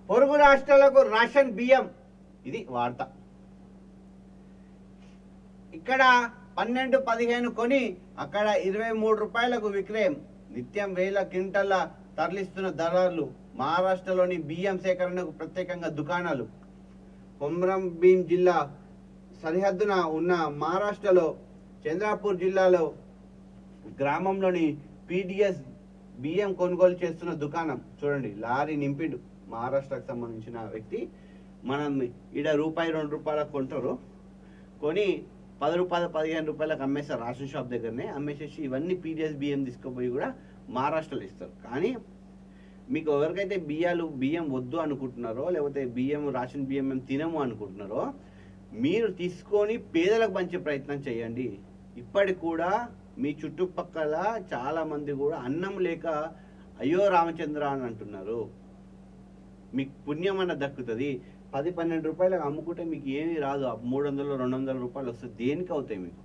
పొరుగు రాష్ట్రాలకు రేషన్ బియ్యం, ఇది వార్త. ఇక్కడ 12-15 కొని అక్కడ 23 రూపాయలకు విక్రయం. నిత్యం వేల క్వింటల్ల తరలిస్తున్న దళారులు. మహారాష్ట్రలోని బియ్యం సేకరణకు ప్రత్యేకంగా దుకాణాలు. కొమ్రం భీం జిల్లా సరిహద్దున ఉన్న మహారాష్ట్రలో చంద్రాపూర్ జిల్లాలో గ్రామంలోని పీడిఎస్ బియ్యం కొనుగోలు చేస్తున్న దుకాణం. చూడండి, లారీ నింపిడు మహారాష్ట్రకు సంబంధించిన వ్యక్తి. మనం ఈడ ₹2-2 కొంటారు, కొని 10 రూపాయలు 15 రూపాయలకు అమ్మేస్తారు. రేషన్ షాప్ దగ్గరనే అమ్మేసేసి ఇవన్నీ పీడిఎస్ బియ్యం తీసుకుపోయి కూడా మహారాష్ట్రలో ఇస్తారు. కానీ మీకు ఎవరికైతే బియ్యం వద్దు అనుకుంటున్నారో, లేకపోతే రేషన్ బియ్యం మేము తినము అనుకుంటున్నారో, మీరు తీసుకొని పేదలకు పంచే ప్రయత్నం చేయండి. ఇప్పటికి కూడా మీ చుట్టుపక్కల చాలా మంది కూడా అన్నం లేక అయ్యో రామచంద్ర అని అంటున్నారు. మీకు పుణ్యం అన్న దక్కుతుంది. 10-12 రూపాయలకు అమ్ముకుంటే మీకు ఏమీ రాదు. 300-200 రూపాయలు వస్తుంది. దేనికి అవుతాయి మీకు?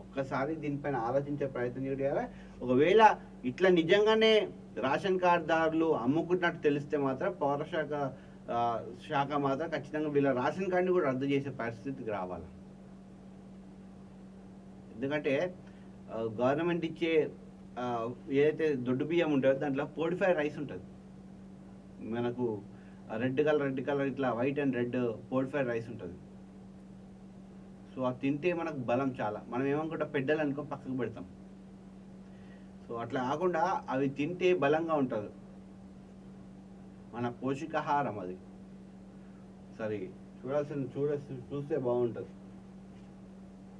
ఒక్కసారి దీనిపైన ఆలోచించే ప్రయత్నం చేయాలి. ఒకవేళ ఇట్లా నిజంగానే రేషన్ కార్డుదారులు అమ్ముకున్నట్టు తెలిస్తే మాత్రం శాఖ మాత్రం ఖచ్చితంగా వీళ్ళ రేషన్ కార్డుని కూడా రద్దు చేసే పరిస్థితికి రావాలి. ఎందుకంటే గవర్నమెంట్ ఇచ్చే ఏదైతే దొడ్డు బియ్యం ఉంటుందో దాంట్లో ఫోర్టిఫైడ్ రైస్ ఉంటుంది. మనకు రెడ్ కలర్ ఇట్లా white and red fortified rice ఉంటుంది. సో అది తింటే మనకు బలం చాలా. మనం ఏమనుకుంటా పెద్దలు అనుకో పక్కకు పెడతాం. సో అట్లా కాకుండా అవి తింటే బలంగా ఉంటుంది. మన పోషకాహారం అది. సరే చూస్తే బాగుంటుంది.